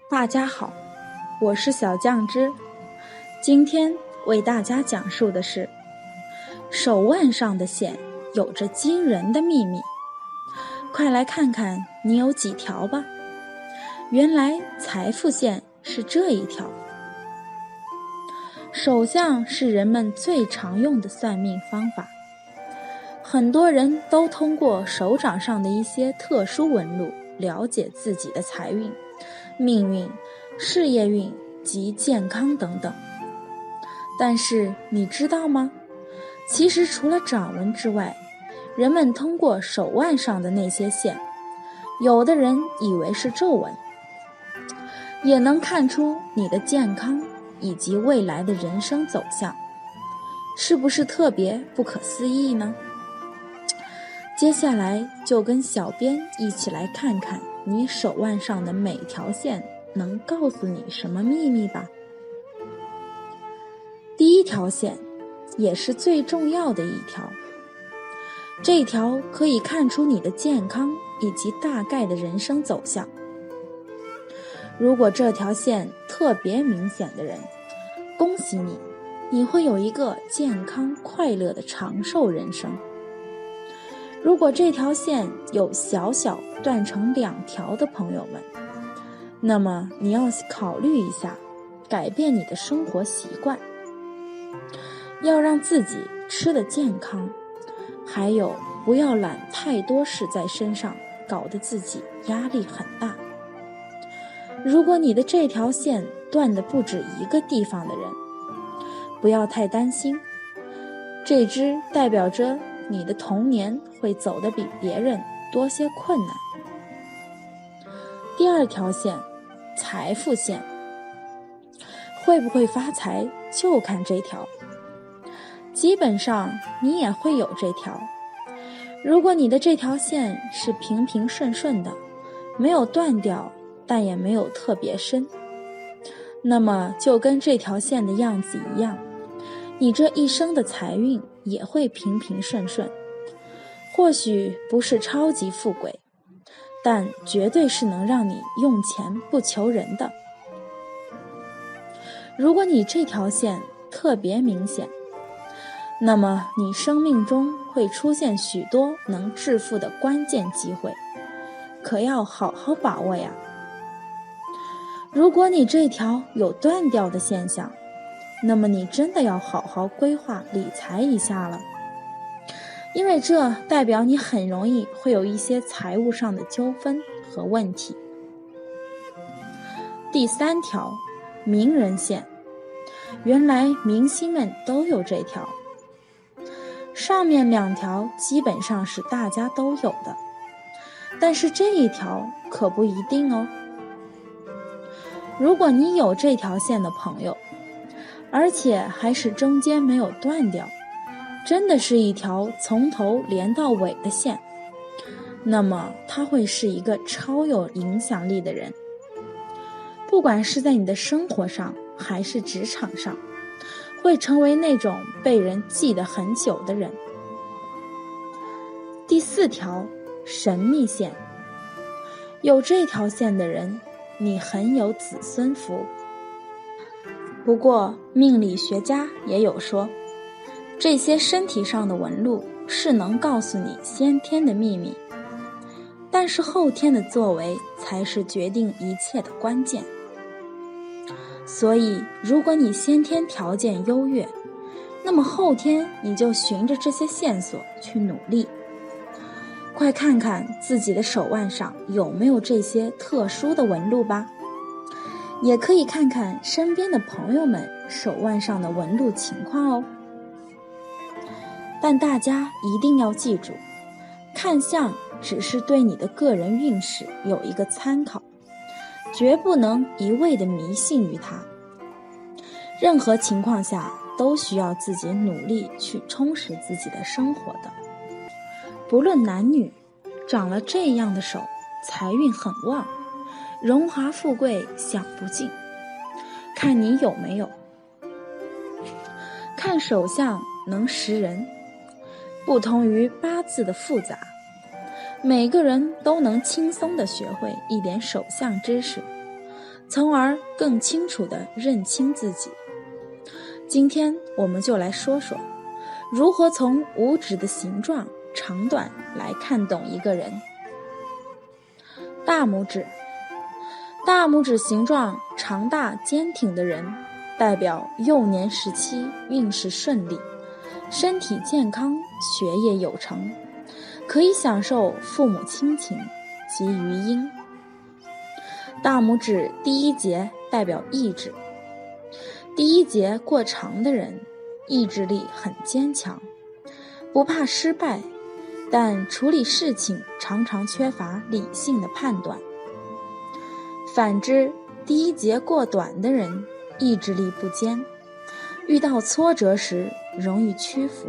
大家好，我是小酱汁。今天为大家讲述的是，手腕上的线有着惊人的秘密。快来看看你有几条吧。原来财富线是这一条。手相是人们最常用的算命方法，很多人都通过手掌上的一些特殊纹路了解自己的财运、命运、事业运及健康等等。但是你知道吗？其实除了掌纹之外，人们通过手腕上的那些线，有的人以为是皱纹，也能看出你的健康以及未来的人生走向，是不是特别不可思议呢？接下来就跟小编一起来看看你手腕上的每条线能告诉你什么秘密吧。第一条线，也是最重要的一条，这条可以看出你的健康以及大概的人生走向。如果这条线特别明显的人，恭喜你，你会有一个健康快乐的长寿人生。如果这条线有小小断成2条的朋友们，那么你要考虑一下，改变你的生活习惯，要让自己吃得健康，还有不要揽太多事在身上，搞得自己压力很大。如果你的这条线断得不止一个地方的人，不要太担心，这只代表着你的童年会走得比别人多些困难。第二条线，财富线，会不会发财就看这条。基本上你也会有这条。如果你的这条线是平平顺顺的，没有断掉，但也没有特别深，那么就跟这条线的样子一样，你这一生的财运也会平平顺顺。或许不是超级富贵，但绝对是能让你用钱不求人的。如果你这条线特别明显，那么你生命中会出现许多能致富的关键机会，可要好好把握呀。如果你这条有断掉的现象，那么你真的要好好规划理财一下了，因为这代表你很容易会有一些财务上的纠纷和问题。第3条，名人线，原来明星们都有这条。上面2条基本上是大家都有的，但是这一条可不一定哦。如果你有这条线的朋友，而且还是中间没有断掉，真的是一条从头连到尾的线，那么他会是一个超有影响力的人，不管是在你的生活上还是职场上，会成为那种被人记得很久的人。第4条，神秘线，有这条线的人，你很有子孙福。不过命理学家也有说，这些身体上的纹路是能告诉你先天的秘密，但是后天的作为才是决定一切的关键。所以如果你先天条件优越，那么后天你就循着这些线索去努力。快看看自己的手腕上有没有这些特殊的纹路吧，也可以看看身边的朋友们手腕上的纹路情况哦。但大家一定要记住，看相只是对你的个人运势有一个参考，绝不能一味的迷信于它。任何情况下都需要自己努力去充实自己的生活的。不论男女，长了这样的手，财运很旺，荣华富贵享不尽，看你有没有。看手相能识人，不同于8字的复杂，每个人都能轻松地学会一点手相知识，从而更清楚地认清自己。今天我们就来说说，如何从五指的形状、长短来看懂一个人。大拇指，大拇指形状长大坚挺的人，代表幼年时期运势顺利，身体健康，学业有成，可以享受父母亲情及余荫。大拇指第一节代表意志，第一节过长的人意志力很坚强，不怕失败，但处理事情常常缺乏理性的判断。反之，第一节过短的人意志力不坚，遇到挫折时容易屈服。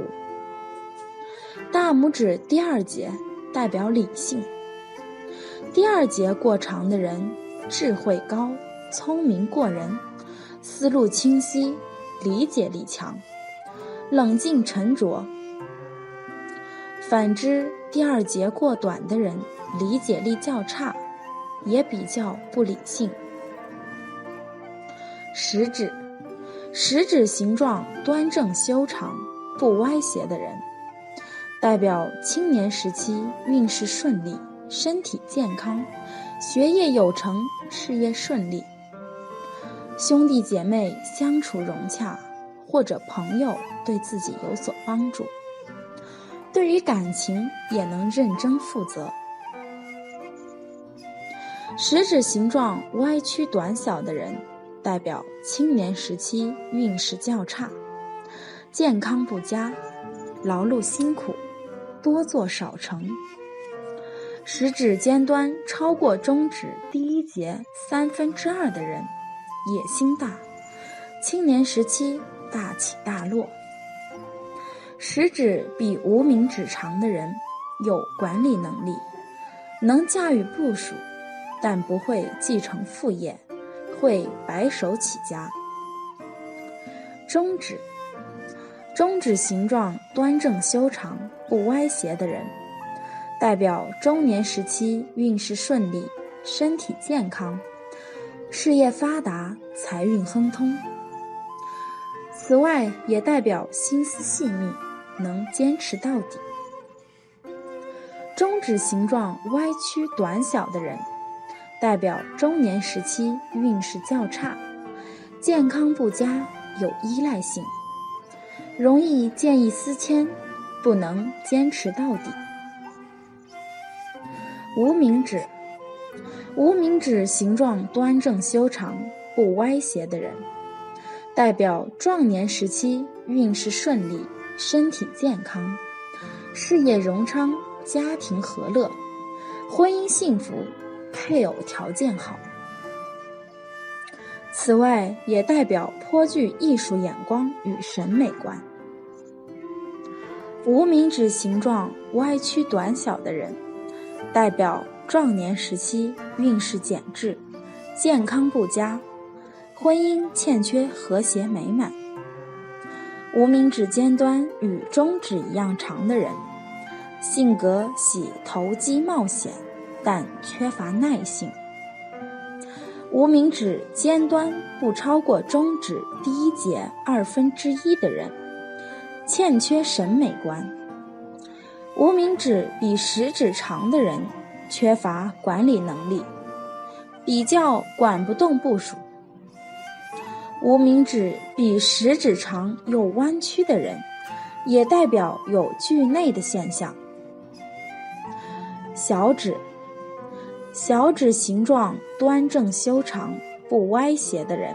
大拇指第二节代表理性，第二节过长的人智慧高，聪明过人，思路清晰，理解力强，冷静沉着。反之，第二节过短的人理解力较差，也比较不理性。食指，食指形状端正修长，不歪斜的人，代表青年时期运势顺利，身体健康，学业有成，事业顺利。兄弟姐妹相处融洽，或者朋友对自己有所帮助，对于感情也能认真负责。食指形状歪曲短小的人，代表青年时期运势较差，健康不佳，劳碌辛苦，多做少成。食指尖端超过中指第一节2/3的人，野心大，青年时期大起大落。食指比无名指长的人，有管理能力，能驾驭部署，但不会继承父业，会白手起家。中指，中指形状端正修长，不歪斜的人，代表中年时期运势顺利，身体健康，事业发达，财运亨通。此外，也代表心思细密，能坚持到底。中指形状歪曲短小的人，代表中年时期运势较差，健康不佳，有依赖性，容易见异思迁，不能坚持到底。无名指，无名指形状端正修长，不歪斜的人，代表壮年时期运势顺利，身体健康，事业荣昌，家庭和乐，婚姻幸福，配偶条件好。此外，也代表颇具艺术眼光与审美观。无名指形状歪曲短小的人，代表壮年时期运势减滞，健康不佳，婚姻欠缺和谐美满。无名指尖端与中指一样长的人，性格喜投机冒险，但缺乏耐性。无名指尖端不超过中指第一节1/2的人，欠缺审美观。无名指比食指长的人，缺乏管理能力，比较管不动部署。无名指比食指长又弯曲的人，也代表有惧内的现象。小指，小指形状端正修长，不歪斜的人，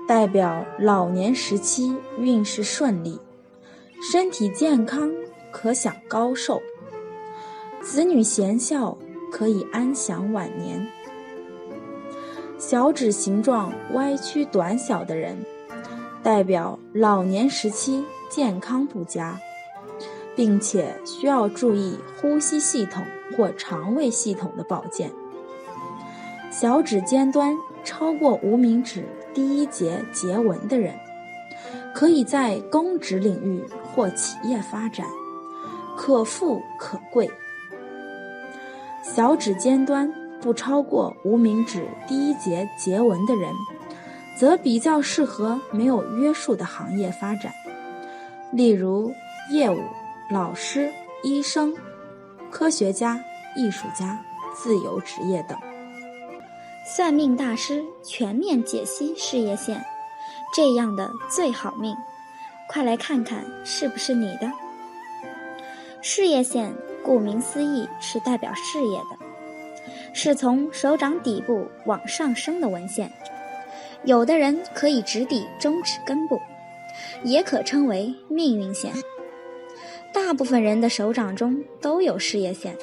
代表老年时期运势顺利，身体健康，可享高寿，子女贤孝，可以安享晚年。小指形状歪曲短小的人，代表老年时期健康不佳，并且需要注意呼吸系统或肠胃系统的保健。小指尖端超过无名指第一节节纹的人，可以在公职领域或企业发展，可富可贵。小指尖端不超过无名指第一节节纹的人，则比较适合没有约束的行业发展，例如业务、老师、医生、科学家、艺术家、自由职业等。算命大师全面解析事业线，这样的最好命，快来看看是不是你的。事业线顾名思义是代表事业的，是从手掌底部往上升的纹线，有的人可以直抵中指根部，也可称为命运线。大部分人的手掌中都有事业线，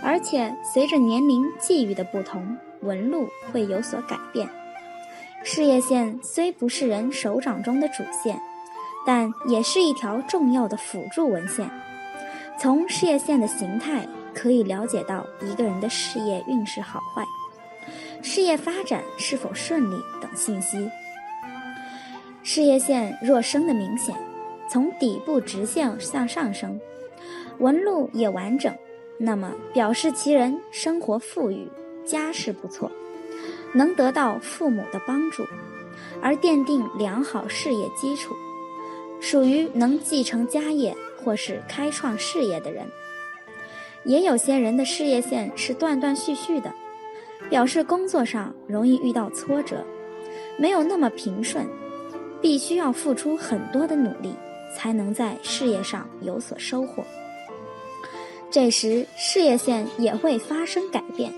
而且随着年龄际遇的不同，纹路会有所改变。事业线虽不是人手掌中的主线，但也是一条重要的辅助纹线。从事业线的形态可以了解到一个人的事业运势好坏，事业发展是否顺利等信息。事业线若升得明显，从底部直线向上升，纹路也完整，那么表示其人生活富裕，家世不错，能得到父母的帮助，而奠定良好事业基础，属于能继承家业或是开创事业的人。也有些人的事业线是断断续续的，表示工作上容易遇到挫折，没有那么平顺，必须要付出很多的努力，才能在事业上有所收获。这时事业线也会发生改变，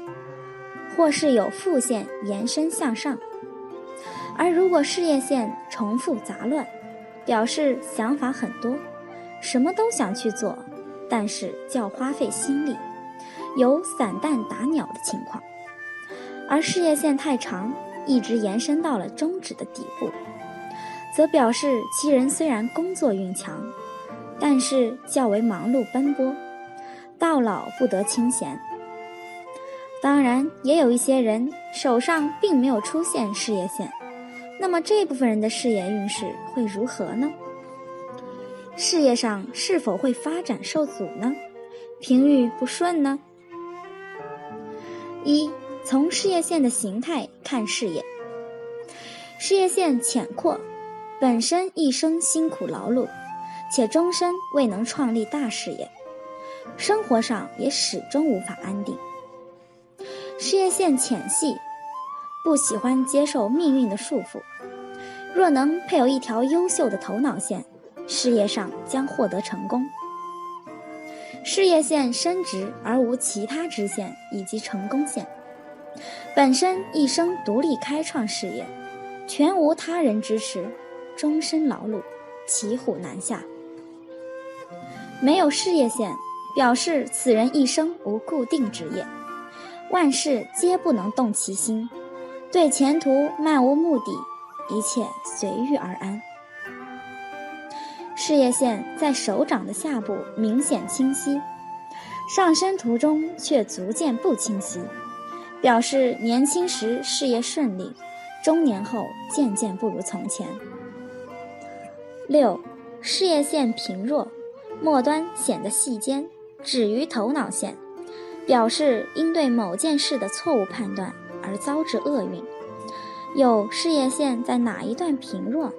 或是有副线延伸向上。而如果事业线重复杂乱，表示想法很多，什么都想去做，但是较花费心力，有散弹打鸟的情况。而事业线太长，一直延伸到了中指的底部，则表示其人虽然工作运强，但是较为忙碌奔波，到老不得清闲。当然也有一些人手上并没有出现事业线，那么这部分人的事业运势会如何呢？事业上是否会发展受阻呢？平遇不顺呢？一、从事业线的形态看事业。事业线浅阔，本身一生辛苦劳碌，且终身未能创立大事业，生活上也始终无法安定。事业线浅细，不喜欢接受命运的束缚，若能配有一条优秀的头脑线，事业上将获得成功。事业线深直而无其他支线以及成功线，本身一生独立开创事业，全无他人支持，终身劳碌，骑虎难下。没有事业线，表示此人一生无固定职业，万事皆不能动其心，对前途漫无目的，一切随遇而安。事业线在手掌的下部明显清晰，上升途中却逐渐不清晰，表示年轻时事业顺利，中年后渐渐不如从前。6. 事业线平弱，末端显得细尖，止于头脑线，表示因对某件事的错误判断而遭致厄运。有事业线在哪一段平弱，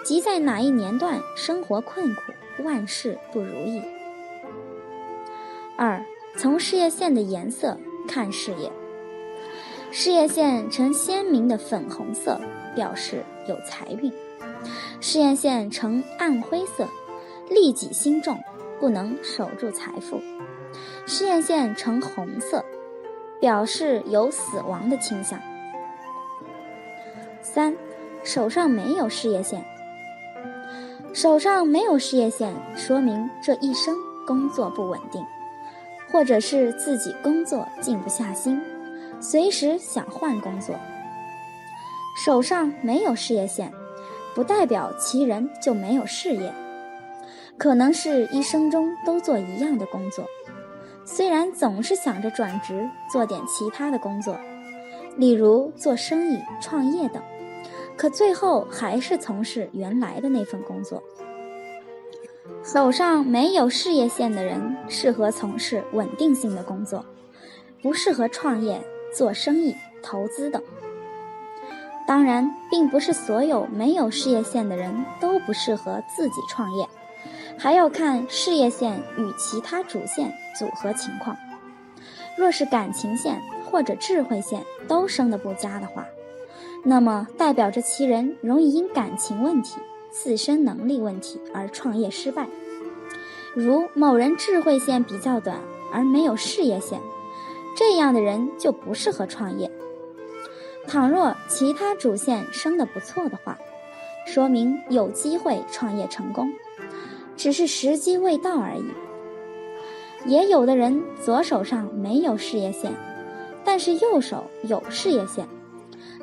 即在哪一年段生活困苦，万事不如意。2. 从事业线的颜色看事业。事业线呈鲜明的粉红色，表示有财运；事业线呈暗灰色，利己心重，不能守住财富；事业线呈红色，表示有死亡的倾向。3. 手上没有事业线。手上没有事业线，说明这一生工作不稳定，或者是自己工作静不下心，随时想换工作。手上没有事业线，不代表其人就没有事业，可能是一生中都做一样的工作，虽然总是想着转职做点其他的工作，例如做生意、创业等，可最后还是从事原来的那份工作。手上没有事业线的人适合从事稳定性的工作，不适合创业，做生意、投资等。当然，并不是所有没有事业线的人都不适合自己创业，还要看事业线与其他主线组合情况。若是感情线或者智慧线都生得不佳的话，那么代表着其人容易因感情问题、自身能力问题而创业失败。如某人智慧线比较短而没有事业线，这样的人就不适合创业。倘若其他主线生得不错的话，说明有机会创业成功，只是时机未到而已。也有的人左手上没有事业线，但是右手有事业线，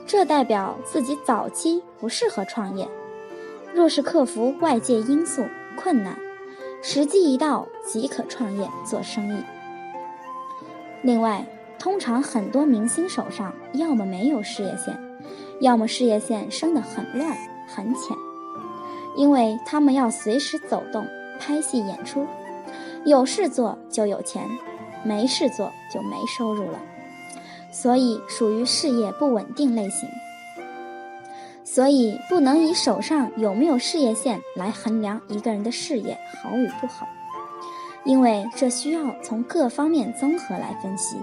这代表自己早期不适合创业。若是克服外界因素困难，时机一到即可创业做生意。另外，通常很多明星手上要么没有事业线，要么事业线生得很乱很浅，因为他们要随时走动拍戏演出，有事做就有钱，没事做就没收入了，所以属于事业不稳定类型。所以不能以手上有没有事业线来衡量一个人的事业好与不好，因为这需要从各方面综合来分析。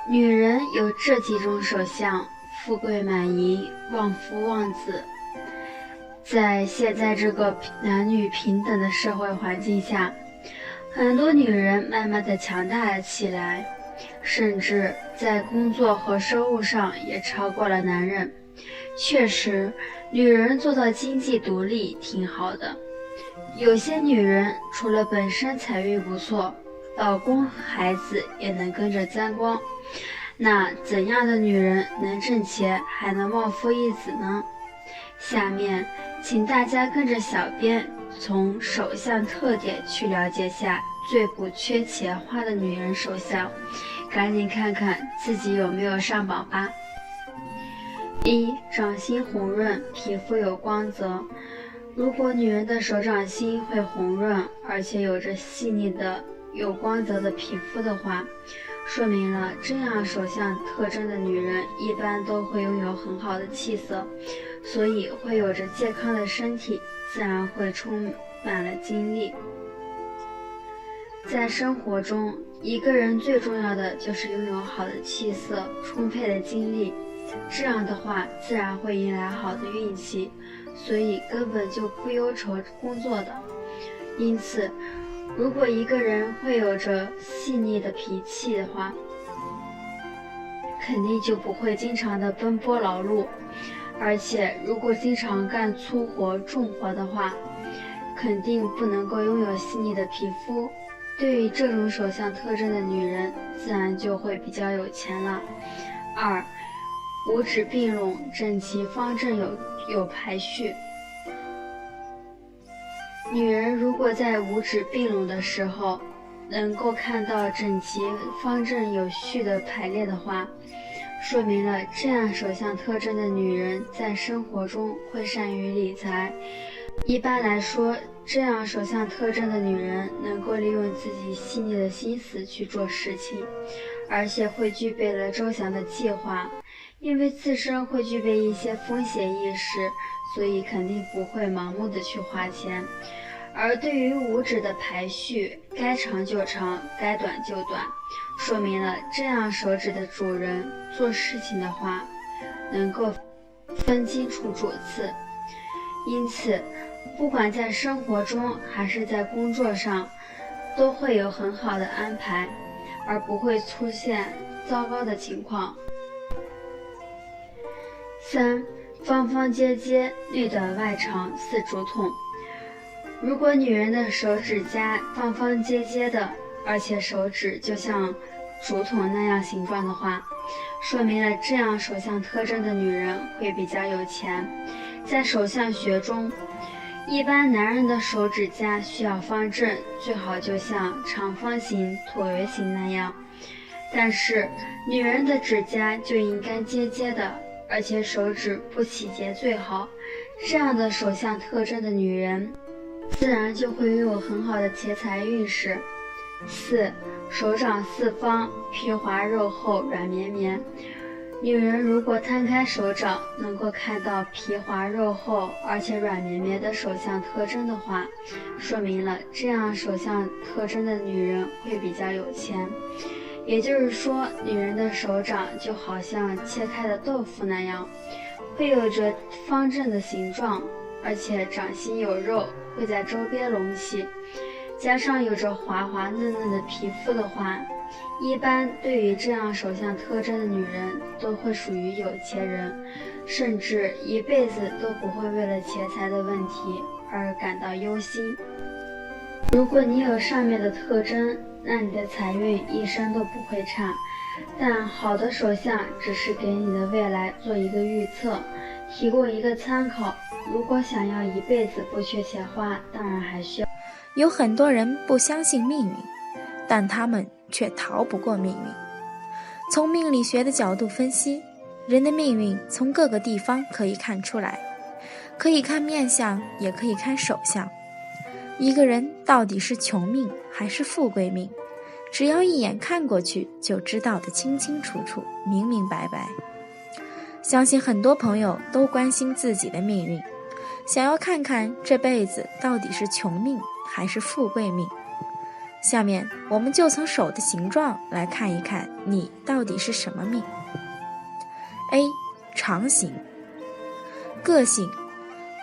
女人有这几种手相：富贵满盈、旺夫旺子。在现在这个男女平等的社会环境下，很多女人慢慢的强大了起来，甚至在工作和收入上也超过了男人。确实，女人做到经济独立挺好的。有些女人除了本身财运不错，老公孩子也能跟着沾光。那怎样的女人能挣钱还能旺夫益子呢？下面请大家跟着小编从手相特点去了解下最不缺钱花的女人手相，赶紧看看自己有没有上榜吧。1. 掌心红润，皮肤有光泽。如果女人的手掌心会红润，而且有着细腻的有光泽的皮肤的话，说明了这样手相特征的女人一般都会拥有很好的气色，所以会有着健康的身体，自然会充满了精力。在生活中，一个人最重要的就是拥有好的气色、充沛的精力，这样的话自然会迎来好的运气，所以根本就不忧愁工作的。因此，如果一个人会有着细腻的脾气的话，肯定就不会经常的奔波劳碌，而且如果经常干粗活重活的话，肯定不能够拥有细腻的皮肤。对于这种手相特征的女人，自然就会比较有钱了。2. 五指并拢，整齐方正，有排序。女人如果在五指并拢的时候能够看到整齐方正有序的排列的话，说明了这样手相特征的女人在生活中会善于理财。一般来说，这样手相特征的女人能够利用自己细腻的心思去做事情，而且会具备了周详的计划。因为自身会具备一些风险意识，所以肯定不会盲目的去花钱。而对于五指的排序，该长就长，该短就短，说明了这样手指的主人做事情的话能够分清楚主次。因此不管在生活中还是在工作上，都会有很好的安排，而不会出现糟糕的情况。3. 方方接接，内短外长，似竹筒。如果女人的手指甲方方接接的，而且手指就像竹筒那样形状的话，说明了这样手相特征的女人会比较有钱。在手相学中，一般男人的手指甲需要方正，最好就像长方形、椭圆形那样，但是女人的指甲就应该接接的，而且手指不起结最好。这样的手相特征的女人自然就会拥有很好的钱财运势。4. 手掌四方，皮滑肉厚，软绵绵。女人如果摊开手掌，能够看到皮滑肉厚而且软绵绵的手相特征的话，说明了这样手相特征的女人会比较有钱。也就是说，女人的手掌就好像切开的豆腐那样，会有着方正的形状，而且掌心有肉，会在周边隆起，加上有着滑滑嫩嫩的皮肤的话，一般对于这样手相特征的女人都会属于有钱人，甚至一辈子都不会为了钱财的问题而感到忧心。如果你有上面的特征，那你的财运一生都不会差。但好的手相只是给你的未来做一个预测，提供一个参考。如果想要一辈子不缺钱花，当然还需要。有很多人不相信命运，但他们却逃不过命运。从命理学的角度分析，人的命运从各个地方可以看出来，可以看面相，也可以看手相。一个人到底是穷命还是富贵命，只要一眼看过去就知道得清清楚楚，明明白白。相信很多朋友都关心自己的命运，想要看看这辈子到底是穷命还是富贵命。下面我们就从手的形状来看一看你到底是什么命。 A. 长形。个性，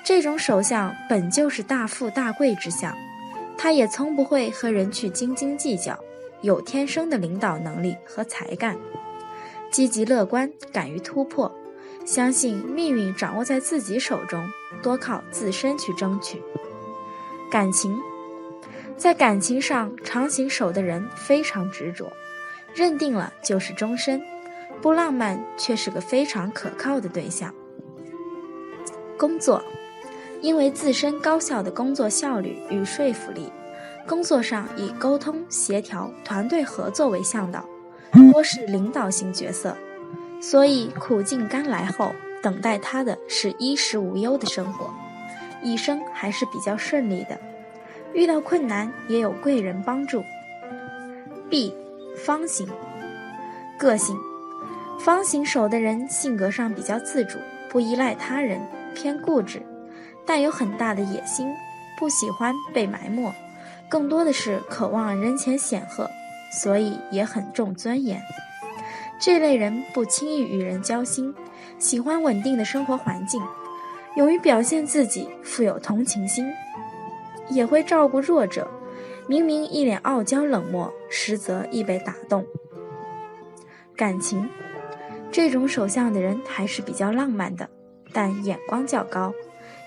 这种手相本就是大富大贵之相，他也从不会和人去斤斤计较，有天生的领导能力和才干，积极乐观，敢于突破，相信命运掌握在自己手中，多靠自身去争取。感情，在感情上，长形手的人非常执着，认定了就是终身，不浪漫却是个非常可靠的对象。工作，因为自身高效的工作效率与说服力，工作上以沟通、协调、团队合作为向导，多是领导型角色，所以苦尽甘来后，等待他的是衣食无忧的生活，一生还是比较顺利的，遇到困难也有贵人帮助。B. 方形。个性，方形手的人性格上比较自主，不依赖他人，偏固执，但有很大的野心，不喜欢被埋没，更多的是渴望人前显赫，所以也很重尊严。这类人不轻易与人交心，喜欢稳定的生活环境，勇于表现自己，富有同情心，也会照顾弱者，明明一脸傲娇冷漠，实则易被打动。感情，这种手相的人还是比较浪漫的，但眼光较高。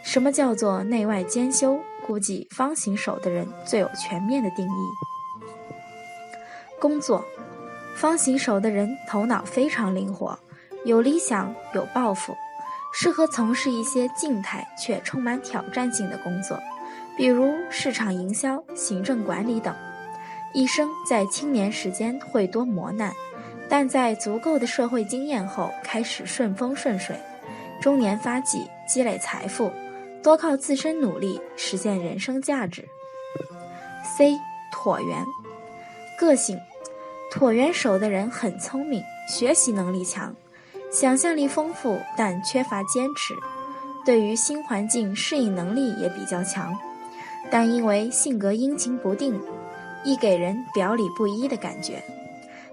什么叫做内外兼修？估计方形手的人最有全面的定义。工作，方形手的人头脑非常灵活，有理想，有抱负，适合从事一些静态却充满挑战性的工作，比如市场营销、行政管理等。一生在青年时间会多磨难，但在足够的社会经验后，开始顺风顺水，中年发迹，积累财富，多靠自身努力实现人生价值。C. 椭圆。个性，椭圆手的人很聪明，学习能力强，想象力丰富，但缺乏坚持，对于新环境适应能力也比较强，但因为性格阴晴不定，易给人表里不一的感觉，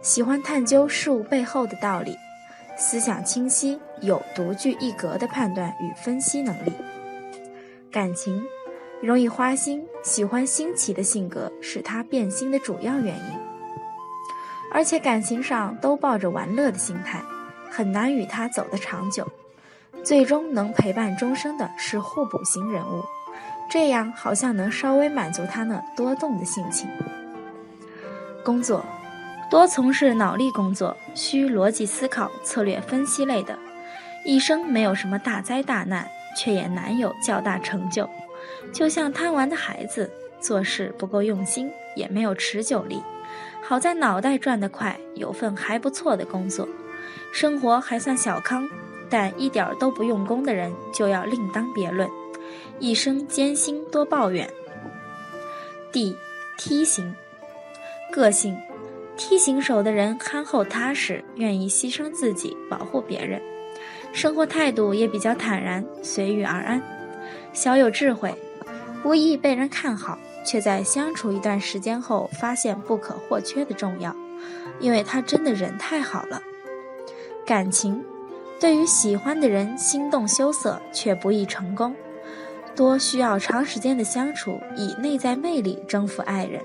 喜欢探究事物背后的道理，思想清晰，有独具一格的判断与分析能力。感情，容易花心，喜欢新奇的性格是他变心的主要原因，而且感情上都抱着玩乐的心态，很难与他走得长久，最终能陪伴终生的是互补型人物，这样好像能稍微满足他那多动的性情。工作，多从事脑力工作，需逻辑思考、策略分析类的，一生没有什么大灾大难，却也难有较大成就，就像贪玩的孩子，做事不够用心，也没有持久力，好在脑袋转得快，有份还不错的工作，生活还算小康，但一点都不用功的人就要另当别论，一生艰辛多抱怨。D. 梯形。个性。T 型手的人憨厚踏实，愿意牺牲自己保护别人，生活态度也比较坦然，随遇而安，小有智慧，不易被人看好，却在相处一段时间后发现不可或缺的重要，因为他真的人太好了。感情，对于喜欢的人心动羞涩，却不易成功，多需要长时间的相处，以内在魅力征服爱人，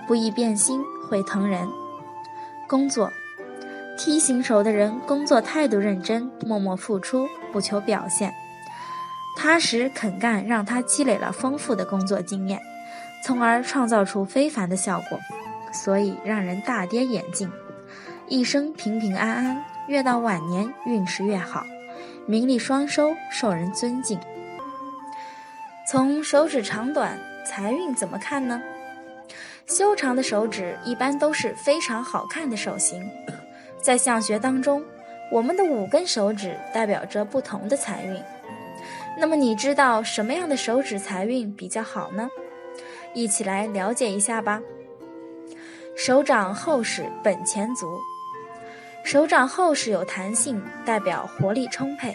不易变心，会疼人。工作， T 型手的人工作态度认真，默默付出，不求表现，踏实肯干，让他积累了丰富的工作经验，从而创造出非凡的效果，所以让人大跌眼镜。一生平平安安，越到晚年运势越好，名利双收，受人尊敬。从手指长短，财运怎么看呢？修长的手指一般都是非常好看的手型，在相学当中，我们的5根手指代表着不同的财运。那么你知道什么样的手指财运比较好呢？一起来了解一下吧。手掌厚实，本钱足。手掌厚实有弹性，代表活力充沛。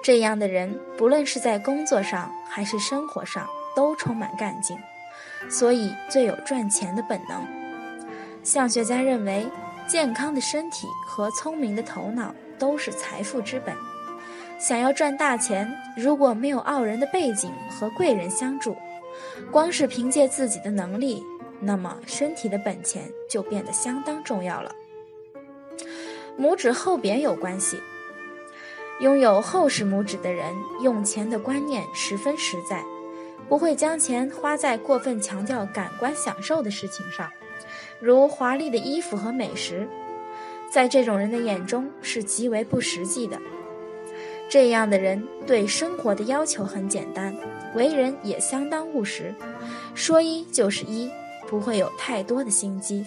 这样的人，不论是在工作上还是生活上，都充满干劲，所以最有赚钱的本能。相学家认为，健康的身体和聪明的头脑都是财富之本。想要赚大钱，如果没有傲人的背景和贵人相助，光是凭借自己的能力，那么身体的本钱就变得相当重要了。拇指厚扁有关系，拥有厚实拇指的人，用钱的观念十分实在，不会将钱花在过分强调感官享受的事情上，如华丽的衣服和美食，在这种人的眼中是极为不实际的。这样的人对生活的要求很简单，为人也相当务实，说一就是一，不会有太多的心机。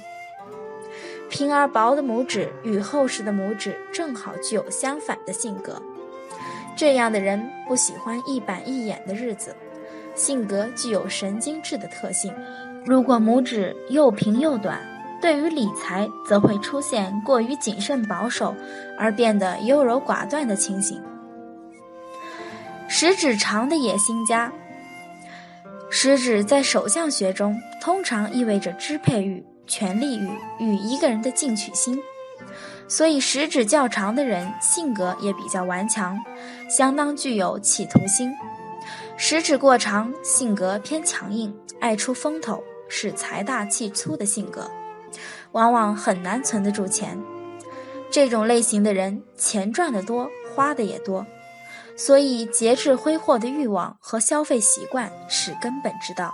平而薄的拇指与厚实的拇指正好具有相反的性格。这样的人不喜欢一板一眼的日子，性格具有神经质的特性。如果拇指又平又短，对于理财则会出现过于谨慎保守而变得优柔寡断的情形。食指长的野心家，食指在手相学中通常意味着支配欲、权力欲与一个人的进取心，所以食指较长的人性格也比较顽强，相当具有企图心。食指过长，性格偏强硬，爱出风头，是财大气粗的性格，往往很难存得住钱。这种类型的人，钱赚得多，花的也多，所以节制挥霍的欲望和消费习惯是根本之道。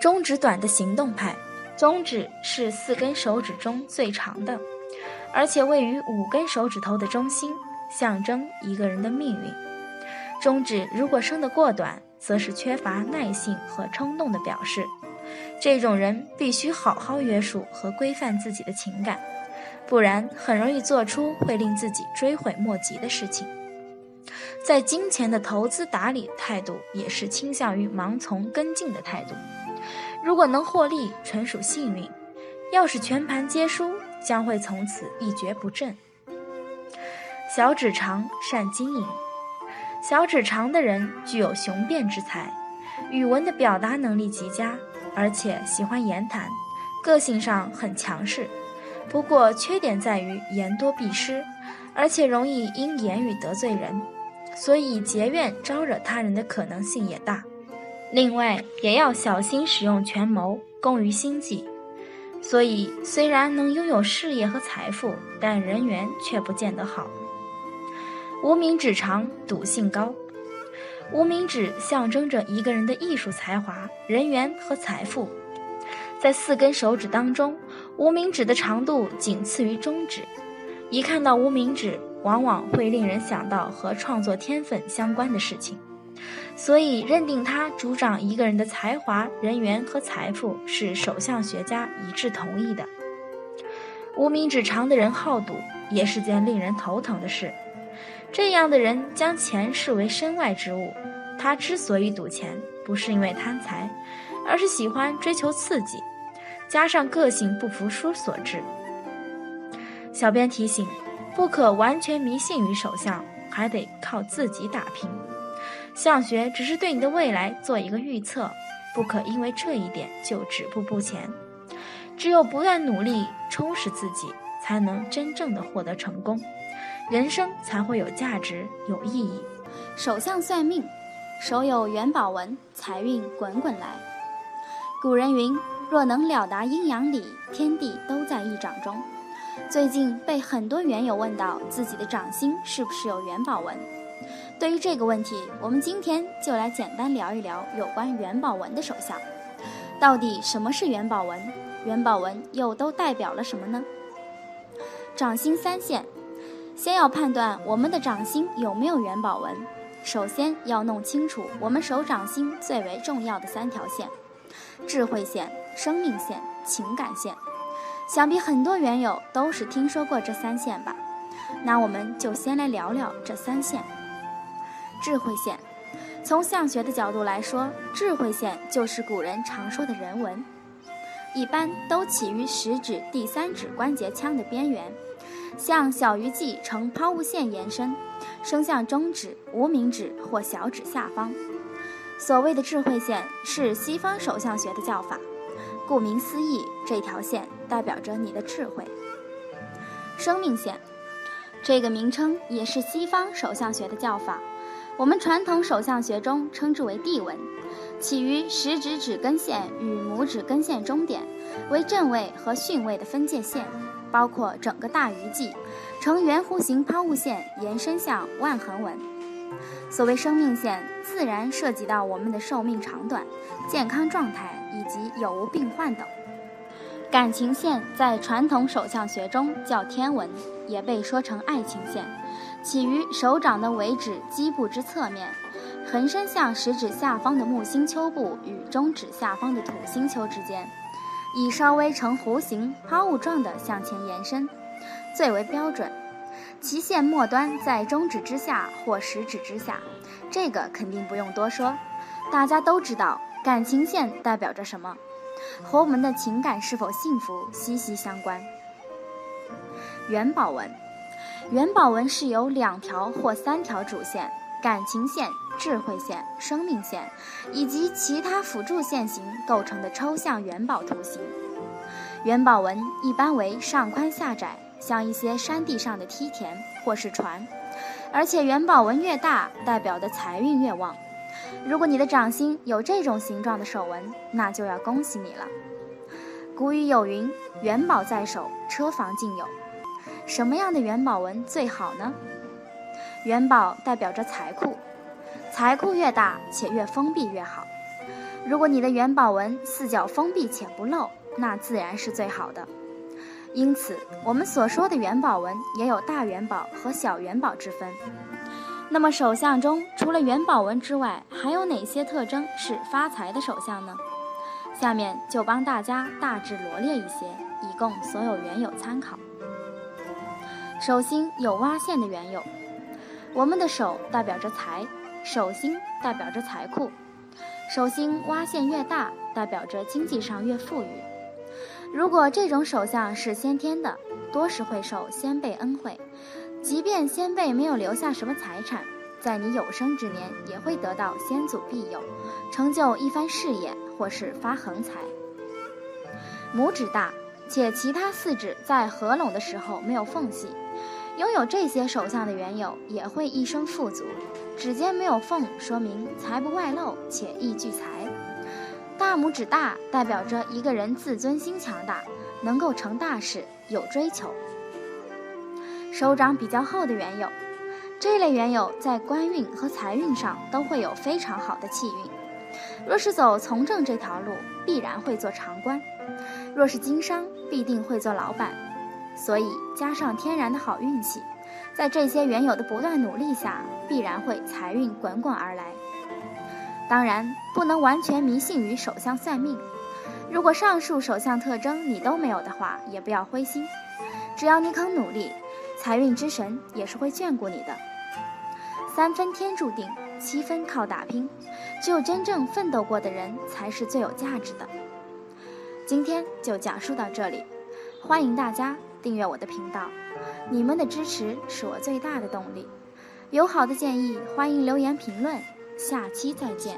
中指短的行动派，中指是4根手指中最长的，而且位于5根手指头的中心，象征一个人的命运。中指如果伸得过短，则是缺乏耐性和冲动的表示。这种人必须好好约束和规范自己的情感，不然很容易做出会令自己追悔莫及的事情。在金钱的投资打理态度也是倾向于盲从跟进的态度，如果能获利纯属幸运，要是全盘皆输，将会从此一蹶不振。小指长，善经营。小指长的人具有雄辩之才，语文的表达能力极佳，而且喜欢言谈，个性上很强势，不过缺点在于言多必失，而且容易因言语得罪人，所以结怨招惹他人的可能性也大。另外也要小心使用权谋，工于心计，所以虽然能拥有事业和财富，但人缘却不见得好。无名指长，赌性高。无名指象征着一个人的艺术才华、人缘和财富。在4根手指当中，无名指的长度仅次于中指。一看到无名指，往往会令人想到和创作天分相关的事情，所以认定它主掌一个人的才华、人缘和财富是手相学家一致同意的。无名指长的人好赌，也是件令人头疼的事。这样的人将钱视为身外之物，他之所以赌钱，不是因为贪财，而是喜欢追求刺激，加上个性不服输所致。小编提醒，不可完全迷信于手相，还得靠自己打拼。相学只是对你的未来做一个预测，不可因为这一点就止步不前。只有不断努力充实自己，才能真正的获得成功，人生才会有价值有意义。手相算命，手有元宝纹，财运滚滚来。古人云，若能了达阴阳理，天地都在一掌中。最近被很多缘友问到自己的掌心是不是有元宝纹。对于这个问题，我们今天就来简单聊一聊有关元宝纹的手相。到底什么是元宝纹？元宝纹又都代表了什么呢？掌心三线，先要判断我们的掌心有没有元宝纹。首先要弄清楚我们手掌心最为重要的3条线：智慧线、生命线、情感线。想必很多缘友都是听说过这3线吧？那我们就先来聊聊这3线。智慧线，从相学的角度来说，智慧线就是古人常说的人纹，一般都起于食指第3指关节腔的边缘，向小鱼际呈抛物线延伸，升向中指、无名指或小指下方。所谓的智慧线是西方手相学的叫法，顾名思义，这条线代表着你的智慧。生命线，这个名称也是西方手相学的叫法，我们传统手相学中称之为地纹，起于食指指根线与拇指根线中点，为正位和巽位的分界线，包括整个大鱼际，呈圆弧形抛物线延伸向万横纹。所谓生命线，自然涉及到我们的寿命长短、健康状态以及有无病患等。感情线在传统手相学中叫天纹，也被说成爱情线，起于手掌的尾指基部之侧面，横伸向食指下方的木星丘部与中指下方的土星丘之间，以稍微呈弧形抛物状的向前延伸，最为标准。其线末端在中指之下或食指之下，这个肯定不用多说，大家都知道感情线代表着什么，和我们的情感是否幸福息息相关。元宝纹，元宝纹是由2条或3条主线，感情线、智慧线、生命线以及其他辅助线型构成的抽象元宝图形。元宝纹一般为上宽下窄，像一些山地上的梯田或是船，而且元宝纹越大，代表的财运越旺。如果你的掌心有这种形状的手纹，那就要恭喜你了。古语有云，元宝在手，车房尽有。什么样的元宝纹最好呢？元宝代表着财库，财库越大且越封闭越好。如果你的元宝纹4角封闭且不露，那自然是最好的。因此我们所说的元宝纹也有大元宝和小元宝之分。那么手相中除了元宝纹之外，还有哪些特征是发财的手相呢？下面就帮大家大致罗列一些，以供所有缘友参考。手心有挖线的缘友，我们的手代表着财，手心代表着财库，手心挖线越大，代表着经济上越富裕。如果这种手相是先天的，多是会受先辈恩惠，即便先辈没有留下什么财产，在你有生之年也会得到先祖庇佑，成就一番事业或是发横财。拇指大且其他4指在合拢的时候没有缝隙，拥有这些手相的缘友也会一生富足。指尖没有缝，说明财不外露且易聚财。大拇指大代表着一个人自尊心强大，能够成大事，有追求。手掌比较厚的缘友，这类缘友在官运和财运上都会有非常好的气运。若是走从政这条路，必然会做长官；若是经商，必定会做老板。所以加上天然的好运气，在这些缘友的不断努力下，必然会财运滚滚而来。当然不能完全迷信于手相算命，如果上述手相特征你都没有的话，也不要灰心，只要你肯努力，财运之神也是会眷顾你的。3分天注定，7分靠打拼，只有真正奋斗过的人才是最有价值的。今天就讲述到这里，欢迎大家订阅我的频道，你们的支持是我最大的动力。有好的建议，欢迎留言评论，下期再见。